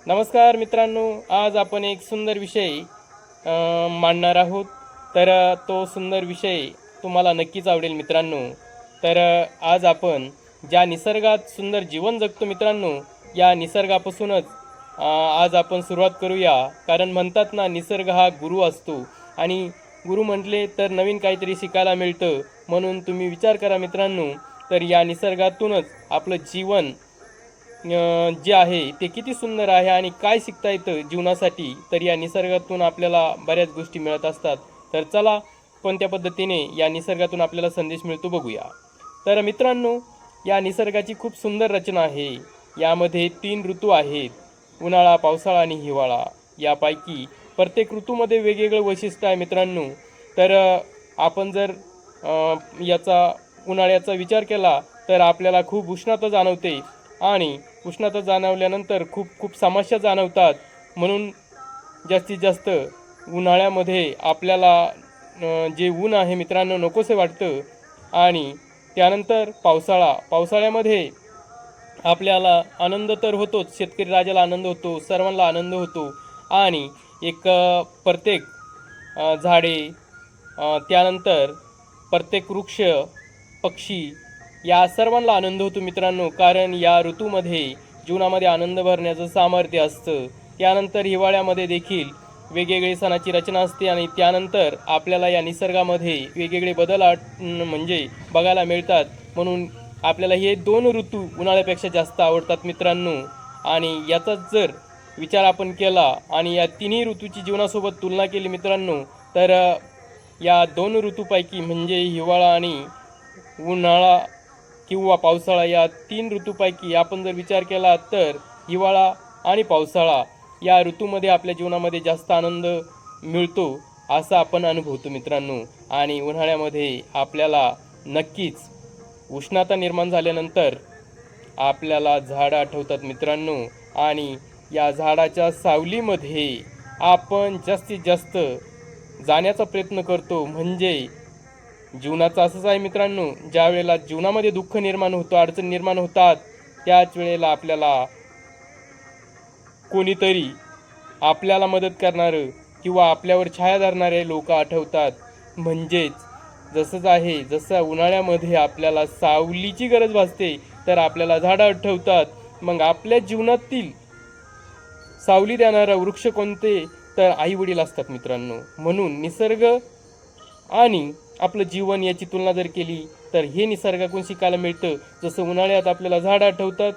नमस्कार मित्रांनो, आज आपण एक सुंदर विषय मांडणार आहोत. तर तो सुंदर विषय तुम्हाला नक्कीच आवडेल मित्रांनो. तर आज आपण ज्या निसर्गात सुंदर जीवन जगतो मित्रांनो, या निसर्गापासूनच आज आपण सुरुवात करूया. कारण म्हणतात ना, निसर्ग हा गुरु असतो आणि गुरु म्हटले तर नवीन काहीतरी शिकायला मिळतं. म्हणून तुम्ही विचार करा मित्रांनो, तर या निसर्गातूनच आपलं जीवन जे आहे ते किती सुंदर आहे आणि काय शिकता येतं जीवनासाठी. तर या निसर्गातून आपल्याला बऱ्याच गोष्टी मिळत असतात. तर चला, कोणत्या पद्धतीने या निसर्गातून आपल्याला संदेश मिळतो बघूया. तर मित्रांनो, या निसर्गाची खूप सुंदर रचना आहे. यामध्ये 3 ऋतू आहेत: उन्हाळा, पावसाळा आणि हिवाळा. यापैकी प्रत्येक ऋतूमध्ये वेगवेगळं वैशिष्ट्य आहे मित्रांनो. तर आपण जर याचा उन्हाळ्याचा विचार केला तर आपल्याला खूप उष्णता जाणवते आणि उष्णता जाणवल्यानंतर खूप खूप समस्या जाणवतात. म्हणून जास्तीत जास्त उन्हाळ्यामध्ये आपल्याला जे ऊन आहे मित्रांनो नकोसे वाटतं. आणि त्यानंतर पावसाळ्यामध्ये आपल्याला आनंद तर होतोच, शेतकरी राजाला आनंद होतो, सर्वांना आनंद होतो. आणि एक प्रत्येक झाडे, त्यानंतर प्रत्येक वृक्ष, पक्षी या सर्वांना आनंद होतो मित्रांनो. कारण या ऋतूमध्ये जीवनामध्ये आनंद भरण्याचं सामर्थ्य असतं. त्यानंतर हिवाळ्यामध्ये देखील वेगवेगळे सणाची रचना असते आणि त्यानंतर आपल्याला या निसर्गामध्ये वेगवेगळे बदल म्हणजे बघायला मिळतात. म्हणून आपल्याला हे 2 ऋतू उन्हाळ्यापेक्षा जास्त आवडतात मित्रांनो. आणि याचाच जर विचार आपण केला आणि या तिन्ही ऋतूची जीवनासोबत तुलना केली मित्रांनो, तर या 2 ऋतूपैकी म्हणजे हिवाळा आणि उन्हाळा किंवा पावसाळा, या 3 ऋतूपैकी आपण जर विचार केला तर हिवाळा आणि पावसाळा या ऋतूमध्ये आपल्या जीवनामध्ये जास्त आनंद मिळतो असा आपण अनुभवतो मित्रांनो. आणि उन्हाळ्यामध्ये आपल्याला नक्कीच उष्णता निर्माण झाल्यानंतर आपल्याला झाडं आठवतात मित्रांनो. आणि या झाडाच्या सावलीमध्ये आपण जास्तीत जास्त जाण्याचा प्रयत्न करतो. म्हणजे जीवनाचं असंच आहे मित्रांनो, ज्या वेळेला जीवनामध्ये दुःख निर्माण होतं, अडचण निर्माण होतात, त्याच वेळेला आपल्याला कोणीतरी आपल्याला मदत करणारं किंवा आपल्यावर छाया धरणारे लोक आठवतात. म्हणजेच जसंच आहे, जसं उन्हाळ्यामध्ये आपल्याला सावलीची गरज भासते तर आपल्याला झाडं आठवतात. मग आपल्या जीवनातील सावली देणारा वृक्ष कोणते, तर आई वडील असतात मित्रांनो. म्हणून निसर्ग आणि आपलं जीवन याची तुलना जर केली तर हे निसर्गाकडून शिकायला मिळतं. जसं उन्हाळ्यात आपल्याला झाडं आठवतात,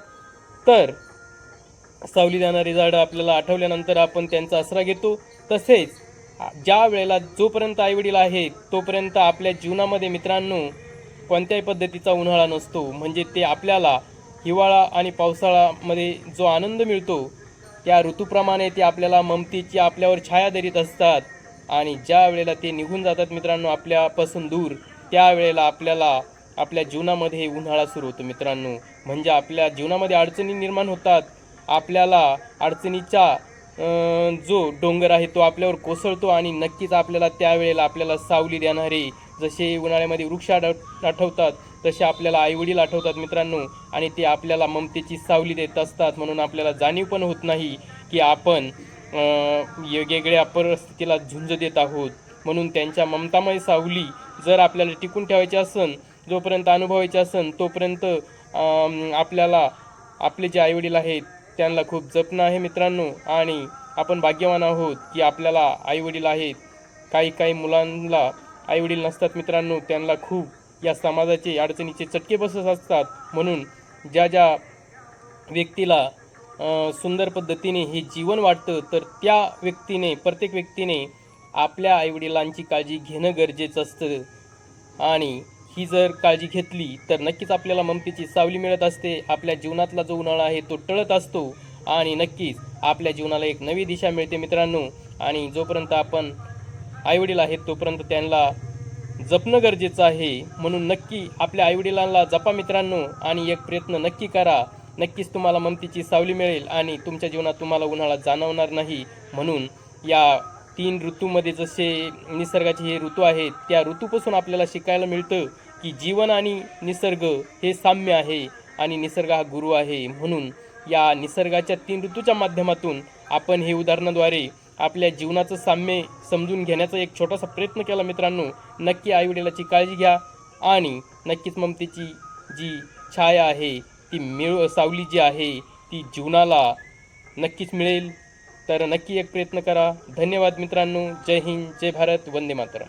तर सावली देणारी झाडं आपल्याला आठवल्यानंतर आपण त्यांचा आसरा घेतो. तसेच ज्या वेळेला जोपर्यंत आईवडील आहेत तोपर्यंत आपल्या जीवनामध्ये मित्रांनो कोणत्याही पद्धतीचा उन्हाळा नसतो. म्हणजे ते आपल्याला हिवाळा आणि पावसाळ्यामध्ये जो आनंद मिळतो त्या ऋतूप्रमाणे ते आपल्याला ममतेची आपल्यावर छाया धरीत असतात. आणि ज्या वेळेला ते निघून जातात मित्रांनो आपल्यापासून दूर, त्यावेळेला आपल्याला आपल्या जीवनामध्ये उन्हाळा सुरू होतो मित्रांनो. म्हणजे आपल्या जीवनामध्ये अडचणी निर्माण होतात. आपल्याला अडचणीचा जो डोंगर आहे तो आपल्यावर कोसळतो आणि नक्कीच आपल्याला त्यावेळेला आपल्याला सावली देणारे जसे उन्हाळ्यामध्ये वृक्ष आठवतात, तसे आपल्याला आईवडील आठवतात मित्रांनो. आणि ते आपल्याला ममतेची सावली देत असतात. म्हणून आपल्याला जाणीव पण होत नाही की आपण वेगवेगळ्या परिस्थितीला झुंज देत आहोत. म्हणून त्यांच्या ममतामय सावली जर आपल्याला टिकून ठेवायची असेल, जोपर्यंत अनुभवायची असेल, तोपर्यंत आपल्याला आपले जे आईवडील आहेत त्यांना खूप जपणं आहे मित्रांनो. आणि आपण भाग्यवान आहोत की आपल्याला आईवडील आहेत. काही काही मुलांना आईवडील नसतात मित्रांनो, त्यांना खूप या समाजाचे अडचणीचे चटके बसत असतात. म्हणून ज्या ज्या व्यक्तीला सुंदर पद्धतीने हे जीवन वाटतं, तर त्या व्यक्तीने, प्रत्येक व्यक्तीने आपल्या आईवडिलांची काळजी घेणं गरजेचं असतं. आणि ही जर काळजी घेतली तर नक्कीच आपल्याला ममतेची सावली मिळत असते. आपल्या जीवनातला जो उन्हाळा आहे तो टळत असतो आणि नक्कीच आपल्या जीवनाला एक नवी दिशा मिळते मित्रांनो. आणि जोपर्यंत आपण आईवडील आहेत तोपर्यंत त्यांना जपणं गरजेचं आहे. म्हणून नक्की आपल्या आईवडिलांना जपा मित्रांनो आणि एक प्रयत्न नक्की करा. नक्कीच तुम्हाला ममतेची सावली मिळेल आणि तुमच्या जीवनात तुम्हाला उन्हाळा जाणवणार नाही. म्हणून या 3 ऋतूमध्ये जसे निसर्गाचे हे ऋतू आहेत, त्या ऋतूपासून आपल्याला शिकायला मिळतं की जीवन आणि निसर्ग हे साम्य आहे आणि निसर्ग हा गुरु आहे. म्हणून या निसर्गाच्या 3 ऋतूच्या माध्यमातून आपण हे उदाहरणाद्वारे आपल्या जीवनाचं साम्य समजून घेण्याचा एक छोटासा प्रयत्न केला मित्रांनो. नक्की आईवडिलाची काळजी घ्या आणि नक्कीच ममतेची जी छाया आहे ती सावली जी आहे ती जीवनाला नक्कीच मिळेल. तर नक्की एक प्रयत्न करा. धन्यवाद मित्रांनो. जय हिंद, जय भारत, वंदे मातरम.